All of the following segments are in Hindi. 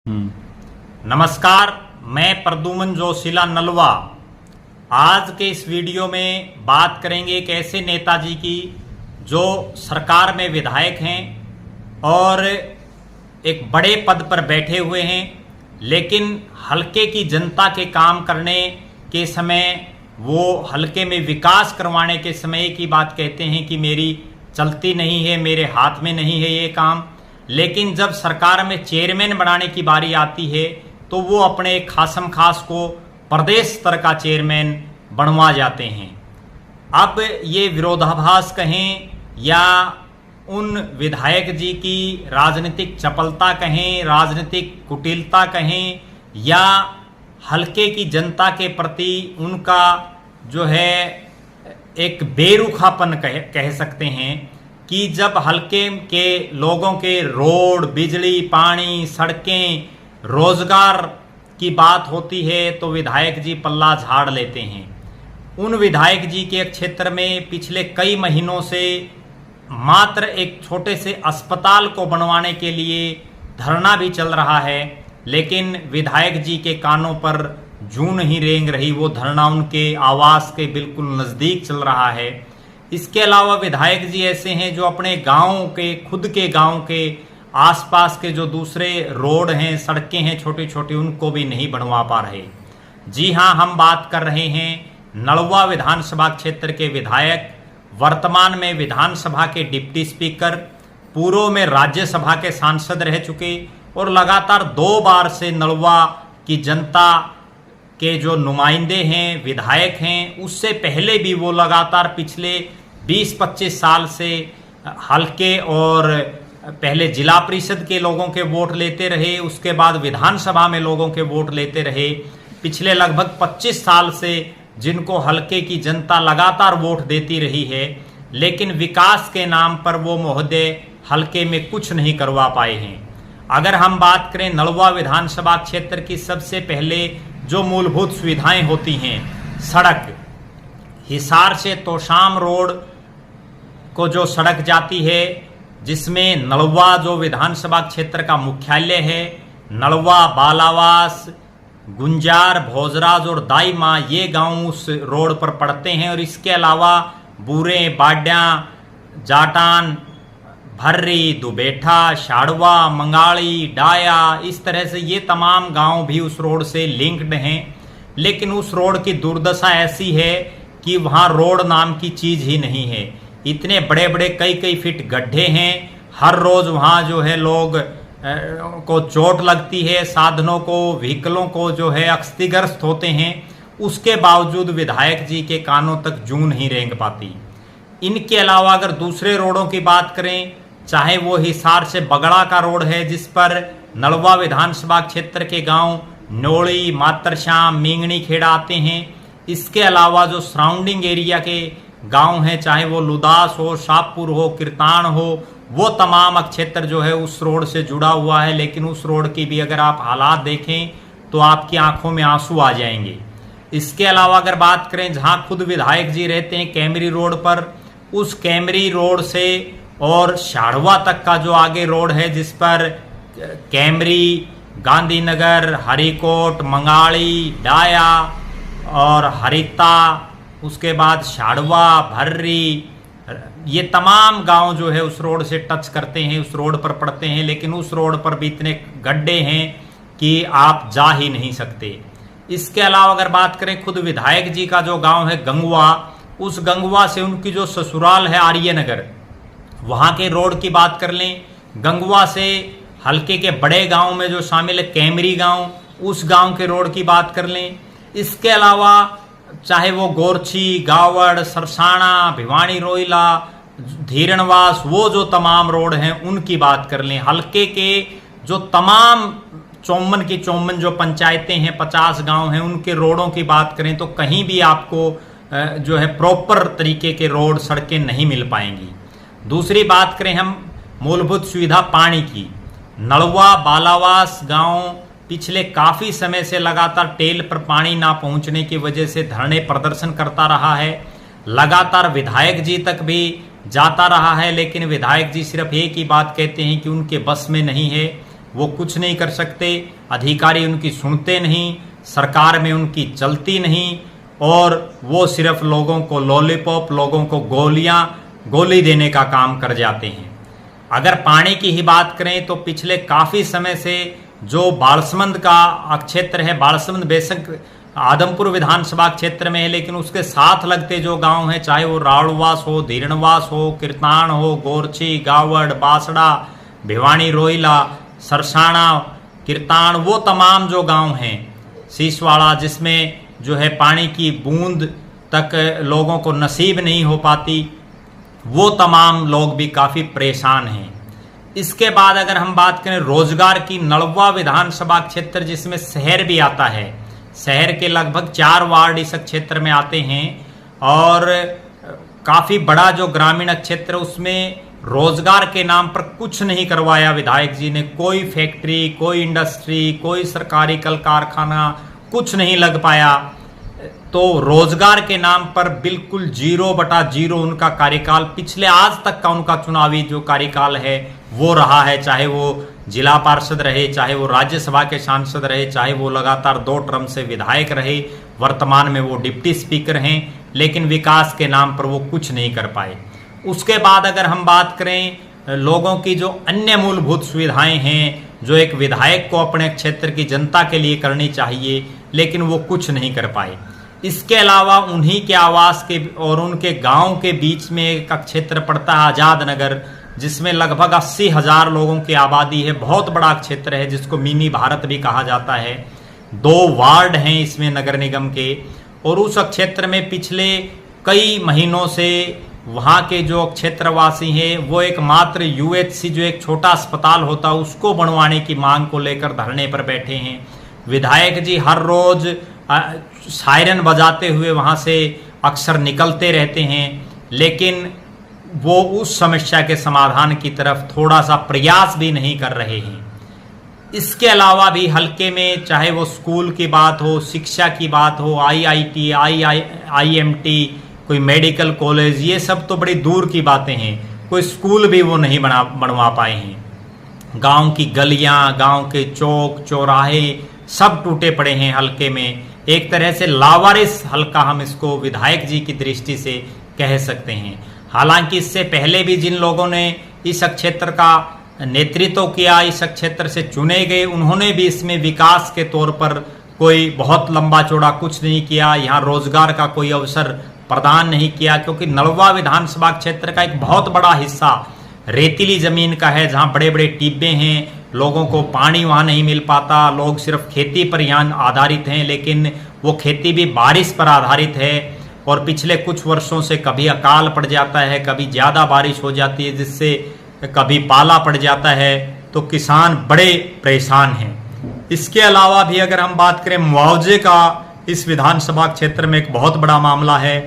नमस्कार, मैं प्रद्युमन जोशीला नलवा। आज के इस वीडियो में बात करेंगे एक ऐसे नेताजी की जो सरकार में विधायक हैं और एक बड़े पद पर बैठे हुए हैं, लेकिन हल्के की जनता के काम करने के समय वो हल्के में विकास करवाने के समय की बात कहते हैं कि मेरी चलती नहीं है, मेरे हाथ में नहीं है ये काम। लेकिन जब सरकार में चेयरमैन बनाने की बारी आती है तो वो अपने खासम खास को प्रदेश स्तर का चेयरमैन बनवा जाते हैं। अब ये विरोधाभास कहें या उन विधायक जी की राजनीतिक चपलता कहें, राजनीतिक कुटिलता कहें, या हल्के की जनता के प्रति उनका जो है एक बेरुखापन कह सकते हैं कि जब हल्के के लोगों के रोड, बिजली, पानी, सड़कें, रोजगार की बात होती है तो विधायक जी पल्ला झाड़ लेते हैं। उन विधायक जी के क्षेत्र में पिछले कई महीनों से मात्र एक छोटे से अस्पताल को बनवाने के लिए धरना भी चल रहा है, लेकिन विधायक जी के कानों पर जूं नहीं रेंग रही। वो धरना उनके आवास के बिल्कुल नज़दीक चल रहा है। इसके अलावा विधायक जी ऐसे हैं जो अपने गांव के, खुद के गांव के आसपास के जो दूसरे रोड हैं, सड़कें हैं छोटी छोटी, उनको भी नहीं बनवा पा रहे। जी हां, हम बात कर रहे हैं नलवा विधानसभा क्षेत्र के विधायक, वर्तमान में विधानसभा के डिप्टी स्पीकर, पूर्व में राज्यसभा के सांसद रह चुके और लगातार 2 बार से नलवा की जनता के जो नुमाइंदे हैं, विधायक हैं, उससे पहले भी वो लगातार पिछले 20-25 साल से हल्के और पहले जिला परिषद के लोगों के वोट लेते रहे, उसके बाद विधानसभा में लोगों के वोट लेते रहे। पिछले लगभग 25 साल से जिनको हल्के की जनता लगातार वोट देती रही है, लेकिन विकास के नाम पर वो महोदय हल्के में कुछ नहीं करवा पाए हैं। अगर हम बात करें नलवा विधानसभा क्षेत्र की, सबसे पहले जो मूलभूत सुविधाएं होती हैं, सड़क, हिसार से तोशाम रोड को जो सड़क जाती है, जिसमें नलवा जो विधानसभा क्षेत्र का मुख्यालय है, नलवा, बालावास, गुंजार, भोजराज और दाईमा, ये गांव उस रोड पर पड़ते हैं। और इसके अलावा बूरे, बाड्या, जाटान, भर्री, दुबेठा, शाड़वा, मंगाड़ी, डाया, इस तरह से ये तमाम गांव भी उस रोड से लिंक्ड हैं। लेकिन उस रोड की दुर्दशा ऐसी है कि वहाँ रोड नाम की चीज़ ही नहीं है। इतने बड़े बड़े कई फीट गड्ढे हैं, हर रोज़ वहाँ जो है लोग को चोट लगती है, साधनों को, व्हीकलों को जो है क्षतिग्रस्त होते हैं। उसके बावजूद विधायक जी के कानों तक जूं नहीं रेंग पाती। इनके अलावा अगर दूसरे रोडों की बात करें, चाहे वो हिसार से बगड़ा का रोड है, जिस पर नलवा विधानसभा क्षेत्र के गांव नोड़ी, मातरश्याम, मींगणी खेड़ा आते हैं। इसके अलावा जो सराउंडिंग एरिया के गांव हैं, चाहे वो लुदास हो, शाहपुर हो, किरतान हो, वो तमाम क्षेत्र जो है उस रोड से जुड़ा हुआ है। लेकिन उस रोड की भी अगर आप हालात देखें तो आपकी आंखों में आंसू आ जाएंगे। इसके अलावा अगर बात करें जहां खुद विधायक जी रहते हैं, कैमरी रोड पर, उस कैमरी रोड से और शाड़वा तक का जो आगे रोड है, जिस पर कैमरी, गांधीनगर, हरिकोट, मंगाड़ी, डाया और हरिता, उसके बाद शाड़वा, भर्री, ये तमाम गांव जो है उस रोड से टच करते हैं, उस रोड पर पड़ते हैं। लेकिन उस रोड पर भी इतने गड्ढे हैं कि आप जा ही नहीं सकते। इसके अलावा अगर बात करें खुद विधायक जी का जो गांव है गंगवा, उस गंगवा से उनकी जो ससुराल है आर्यनगर, वहाँ के रोड की बात कर लें। गंगवा से हल्के के बड़े गांव में जो शामिल है कैमरी गांव, उस गांव के रोड की बात कर लें। इसके अलावा चाहे वो गोरछी, गावड़, सरसाना, भिवानी रोइला, धीरणवास, वो जो तमाम रोड हैं उनकी बात कर लें। हल्के के जो तमाम 54 की 54 जो पंचायतें हैं, 50 गांव हैं, उनके रोडों की बात करें तो कहीं भी आपको जो है प्रॉपर तरीके के रोड, सड़कें नहीं मिल पाएंगी। दूसरी बात करें हम मूलभूत सुविधा पानी की, नलवा, बालावास गांव पिछले काफ़ी समय से लगातार टेल पर पानी ना पहुंचने की वजह से धरने प्रदर्शन करता रहा है। लगातार विधायक जी तक भी जाता रहा है, लेकिन विधायक जी सिर्फ एक ही बात कहते हैं कि उनके बस में नहीं है। वो कुछ नहीं कर सकते, अधिकारी उनकी सुनते नहीं, सरकार में उनकी चलती नहीं, और वो सिर्फ लोगों को लॉलीपॉप, लोगों को गोली देने का काम कर जाते हैं। अगर पानी की ही बात करें तो पिछले काफ़ी समय से जो बालसमंद का क्षेत्र है, बालसमंद बेशक आदमपुर विधानसभा क्षेत्र में है, लेकिन उसके साथ लगते जो गांव हैं, चाहे वो रावड़वास हो, धीरणवास हो, किरतान हो, गोरछी, गावड़, बासड़ा, भिवानी, रोहिला, सरसाना, किरतान, वो तमाम जो गांव हैं, शीशवाड़ा, जिसमें जो है पानी की बूंद तक लोगों को नसीब नहीं हो पाती, वो तमाम लोग भी काफ़ी परेशान हैं। इसके बाद अगर हम बात करें रोजगार की, नलवा विधानसभा क्षेत्र जिसमें शहर भी आता है, शहर के लगभग 4 वार्ड इस क्षेत्र में आते हैं, और काफ़ी बड़ा जो ग्रामीण क्षेत्र, उसमें रोजगार के नाम पर कुछ नहीं करवाया विधायक जी ने। कोई फैक्ट्री, कोई इंडस्ट्री, कोई सरकारी कल कारखाना कुछ नहीं लग पाया। तो रोजगार के नाम पर बिल्कुल 0/0 उनका कार्यकाल, पिछले आज तक का उनका चुनावी जो कार्यकाल है वो रहा है। चाहे वो जिला पार्षद रहे, चाहे वो राज्यसभा के सांसद रहे, चाहे वो लगातार 2 टर्म से विधायक रहे, वर्तमान में वो डिप्टी स्पीकर हैं, लेकिन विकास के नाम पर वो कुछ नहीं कर पाए। उसके बाद अगर हम बात करें लोगों की जो अन्य मूलभूत सुविधाएं हैं, जो एक विधायक को अपने क्षेत्र की जनता के लिए करनी चाहिए, लेकिन वो कुछ नहीं कर पाए। इसके अलावा उन्हीं के आवास के और उनके गांव के बीच में एक क्षेत्र पड़ता है आज़ाद नगर, जिसमें लगभग 80,000 लोगों की आबादी है। बहुत बड़ा क्षेत्र है जिसको मिनी भारत भी कहा जाता है। 2 वार्ड हैं इसमें नगर निगम के, और उस क्षेत्र में पिछले कई महीनों से वहाँ के जो क्षेत्रवासी हैं वो एकमात्र UHC, जो एक छोटा अस्पताल होता है, उसको बनवाने की मांग को लेकर धरने पर बैठे हैं। विधायक जी हर रोज सायरन बजाते हुए वहाँ से अक्सर निकलते रहते हैं, लेकिन वो उस समस्या के समाधान की तरफ थोड़ा सा प्रयास भी नहीं कर रहे हैं। इसके अलावा भी हल्के में चाहे वो स्कूल की बात हो, शिक्षा की बात हो, IIT, IIMT, कोई मेडिकल कॉलेज, ये सब तो बड़ी दूर की बातें हैं। कोई स्कूल भी वो नहीं बनवा पाए हैं। गांव की गलियां, गांव के चौक चौराहे सब टूटे पड़े हैं हल्के में। एक तरह से लावारिस हल्का हम इसको विधायक जी की दृष्टि से कह सकते हैं। हालांकि इससे पहले भी जिन लोगों ने इस क्षेत्र का नेतृत्व किया, इस क्षेत्र से चुने गए, उन्होंने भी इसमें विकास के तौर पर कोई बहुत लंबा चौड़ा कुछ नहीं किया। यहाँ रोजगार का कोई अवसर प्रदान नहीं किया, क्योंकि नलवा विधानसभा क्षेत्र का एक बहुत बड़ा हिस्सा रेतीली जमीन का है, जहाँ बड़े बड़े टिब्बे हैं, लोगों को पानी वहाँ नहीं मिल पाता, लोग सिर्फ खेती पर यहाँ आधारित हैं, लेकिन वो खेती भी बारिश पर आधारित है। और पिछले कुछ वर्षों से कभी अकाल पड़ जाता है, कभी ज़्यादा बारिश हो जाती है, जिससे कभी पाला पड़ जाता है, तो किसान बड़े परेशान हैं। इसके अलावा भी अगर हम बात करें मुआवजे का, इस विधानसभा क्षेत्र में एक बहुत बड़ा मामला है।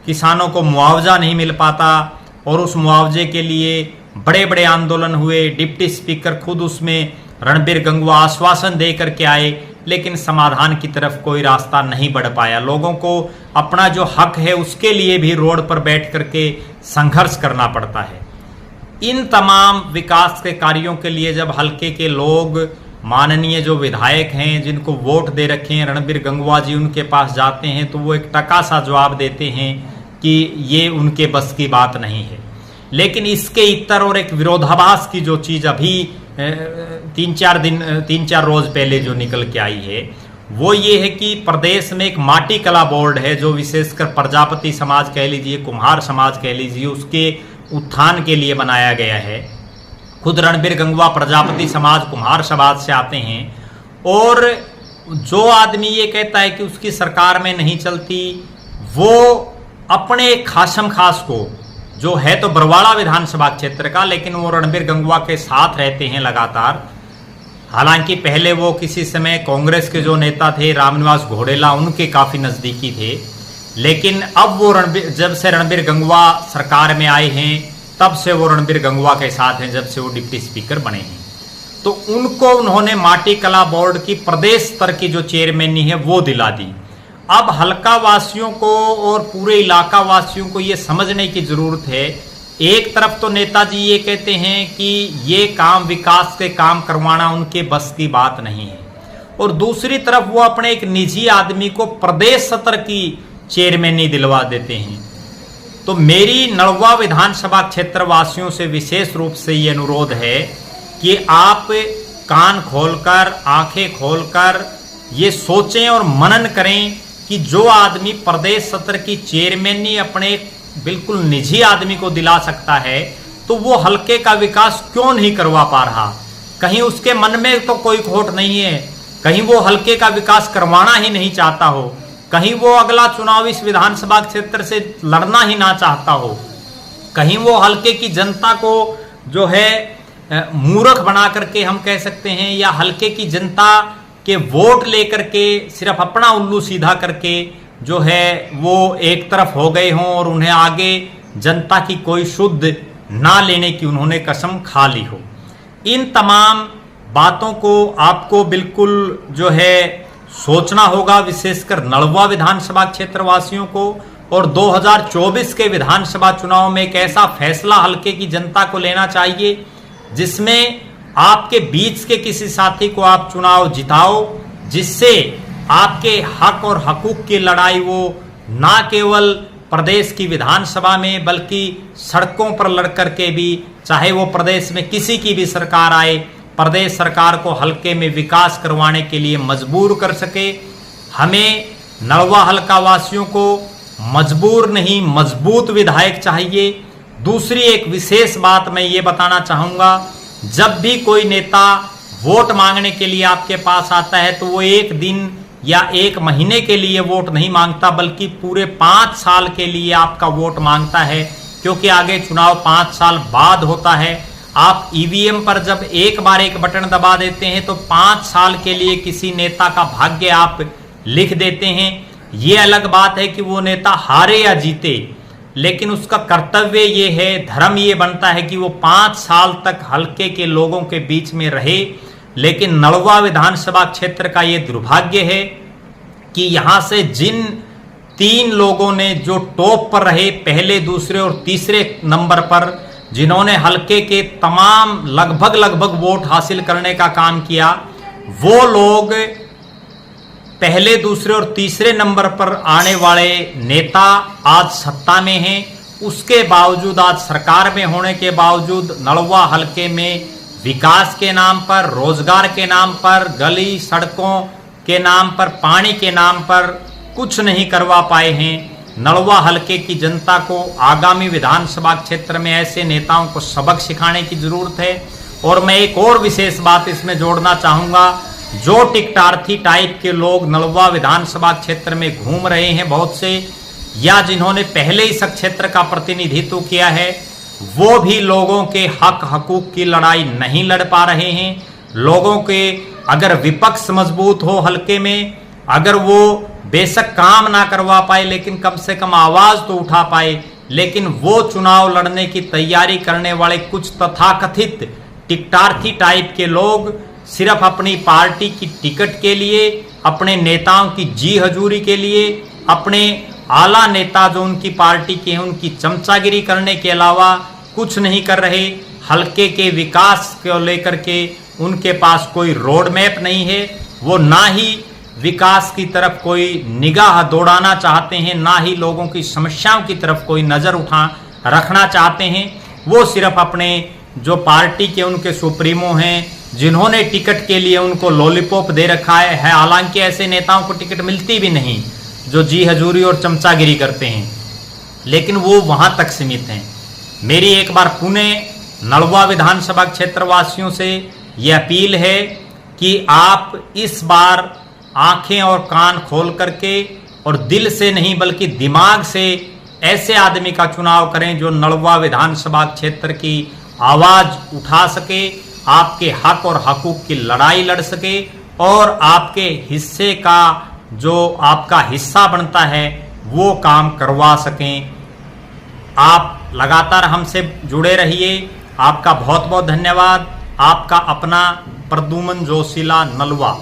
किसानों को मुआवजा नहीं मिल पाता, और उस मुआवजे के लिए बड़े बड़े आंदोलन हुए। डिप्टी स्पीकर खुद उसमें रणबीर गंगवा आश्वासन दे करके आए, लेकिन समाधान की तरफ कोई रास्ता नहीं बढ़ पाया। लोगों को अपना जो हक है उसके लिए भी रोड पर बैठ करके संघर्ष करना पड़ता है। इन तमाम विकास के कार्यों के लिए जब हल्के के लोग, माननीय जो विधायक हैं जिनको वोट दे रखे हैं रणबीर गंगवा जी, उनके पास जाते हैं, तो वो एक टका सा जवाब देते हैं कि ये उनके बस की बात नहीं है। लेकिन इसके इतर और एक विरोधाभास की जो चीज़ अभी 3-4 रोज पहले जो निकल के आई है, वो ये है कि प्रदेश में एक माटी कला बोर्ड है, जो विशेषकर प्रजापति समाज कह लीजिए, कुम्हार समाज कह लीजिए, उसके उत्थान के लिए बनाया गया है। खुद रणबीर गंगवा प्रजापति समाज, कुम्हार समाज से आते हैं, और जो आदमी ये कहता है कि उसकी सरकार में नहीं चलती, वो अपने खासम खास को, जो है तो बरवाड़ा विधानसभा क्षेत्र का, लेकिन वो रणबीर गंगवा के साथ रहते हैं लगातार। हालांकि पहले वो किसी समय कांग्रेस के जो नेता थे रामनिवास घोड़ेला, उनके काफ़ी नज़दीकी थे, लेकिन अब वो जब से रणबीर गंगवा सरकार में आए हैं, तब से वो रणबीर गंगवा के साथ हैं, जब से वो डिप्टी स्पीकर बने हैं। तो उनको उन्होंने माटी कला बोर्ड की प्रदेश स्तर की जो चेयरमैनी है वो दिला दी। अब हल्का वासियों को और पूरे इलाका वासियों को ये समझने की ज़रूरत है एक तरफ तो नेताजी ये कहते हैं कि ये काम, विकास के काम करवाना उनके बस की बात नहीं है, और दूसरी तरफ वो अपने एक निजी आदमी को प्रदेश सत्र की चेयरमैनी दिलवा देते हैं। तो मेरी नलवा विधानसभा क्षेत्र वासियों से विशेष रूप से ये अनुरोध है कि आप कान खोलकर, आंखें खोलकर ये सोचें और मनन करें कि जो आदमी प्रदेश सत्र की चेयरमैनी अपने बिल्कुल निजी आदमी को दिला सकता है, तो वो हल्के का विकास क्यों नहीं करवा पा रहा? कहीं उसके मन में तो कोई खोट नहीं है, कहीं वो हल्के का विकास करवाना ही नहीं चाहता हो, कहीं वो अगला चुनाव इस विधानसभा क्षेत्र से लड़ना ही ना चाहता हो, कहीं वो हल्के की जनता को जो है मूर्ख बना करके हम कह सकते हैं, या हल्के की जनता के वोट लेकर के सिर्फ अपना उल्लू सीधा करके जो है वो एक तरफ हो गए हों और उन्हें आगे जनता की कोई शुद्ध ना लेने की उन्होंने कसम खा ली हो। इन तमाम बातों को आपको बिल्कुल जो है सोचना होगा, विशेषकर नलवा विधानसभा क्षेत्र वासियों को, और 2024 के विधानसभा चुनाव में एक ऐसा फैसला हल्के की जनता को लेना चाहिए जिसमें आपके बीच के किसी साथी को आप चुनाव जिताओ, जिससे आपके हक और हकूक की लड़ाई वो ना केवल प्रदेश की विधानसभा में बल्कि सड़कों पर लड़ करके भी, चाहे वो प्रदेश में किसी की भी सरकार आए, प्रदेश सरकार को हल्के में विकास करवाने के लिए मजबूर कर सके। हमें नलवा हल्का वासियों को मजबूर नहीं, मजबूत विधायक चाहिए। दूसरी एक विशेष बात मैं ये बताना चाहूँगा, जब भी कोई नेता वोट मांगने के लिए आपके पास आता है तो वो एक दिन या एक महीने के लिए वोट नहीं मांगता, बल्कि पूरे 5 साल के लिए आपका वोट मांगता है, क्योंकि आगे चुनाव 5 साल बाद होता है। आप ईवीएम पर जब एक बार एक बटन दबा देते हैं तो 5 साल के लिए किसी नेता का भाग्य आप लिख देते हैं। ये अलग बात है कि वो नेता हारे या जीते, लेकिन उसका कर्तव्य ये है, धर्म ये बनता है कि वो 5 साल तक हल्के के लोगों के बीच में रहे। लेकिन नलवा विधानसभा क्षेत्र का ये दुर्भाग्य है कि यहाँ से जिन 3 लोगों ने जो टॉप पर रहे, पहले, दूसरे और तीसरे नंबर पर, जिन्होंने हल्के के तमाम लगभग वोट हासिल करने का काम किया, वो लोग पहले, दूसरे और तीसरे नंबर पर आने वाले नेता आज सत्ता में हैं। उसके बावजूद, आज सरकार में होने के बावजूद, नलवा हल्के में विकास के नाम पर, रोजगार के नाम पर, गली सड़कों के नाम पर, पानी के नाम पर कुछ नहीं करवा पाए हैं। नलवा हल्के की जनता को आगामी विधानसभा क्षेत्र में ऐसे नेताओं को सबक सिखाने की जरूरत है। और मैं एक और विशेष बात इसमें जोड़ना चाहूँगा, जो टिकटार्थी टाइप के लोग नलवा विधानसभा क्षेत्र में घूम रहे हैं बहुत से, या जिन्होंने पहले इस क्षेत्र का प्रतिनिधित्व किया है, वो भी लोगों के हक हकूक की लड़ाई नहीं लड़ पा रहे हैं। लोगों के अगर विपक्ष मजबूत हो हल्के में, अगर वो बेशक काम ना करवा पाए लेकिन कम से कम आवाज तो उठा पाए, लेकिन वो चुनाव लड़ने की तैयारी करने वाले कुछ तथाकथित टिकटार्थी टाइप के लोग सिर्फ अपनी पार्टी की टिकट के लिए, अपने नेताओं की जी हजूरी के लिए, अपने आला नेता जो उनकी पार्टी के हैं उनकी चमचागिरी करने के अलावा कुछ नहीं कर रहे। हल्के के विकास को लेकर के उनके पास कोई रोड मैप नहीं है। वो ना ही विकास की तरफ कोई निगाह दौड़ाना चाहते हैं, ना ही लोगों की समस्याओं की तरफ कोई नज़र रखना चाहते हैं। वो सिर्फ अपने जो पार्टी के उनके सुप्रीमो हैं, जिन्होंने टिकट के लिए उनको लॉलीपॉप दे रखा है, हालांकि ऐसे नेताओं को टिकट मिलती भी नहीं जो जी हजूरी और चमचागिरी करते हैं, लेकिन वो वहां तक सीमित हैं। मेरी एक बार पुणे नलवा विधानसभा क्षेत्र वासियों से ये अपील है कि आप इस बार आंखें और कान खोल करके और दिल से नहीं बल्कि दिमाग से ऐसे आदमी का चुनाव करें जो नलवा विधानसभा क्षेत्र की आवाज उठा सके, आपके हक और हकूक की लड़ाई लड़ सके और आपके हिस्से का जो आपका हिस्सा बनता है वो काम करवा सकें। आप लगातार हमसे जुड़े रहिए। आपका बहुत बहुत धन्यवाद। आपका अपना प्रद्युमन जोशीला नलवा।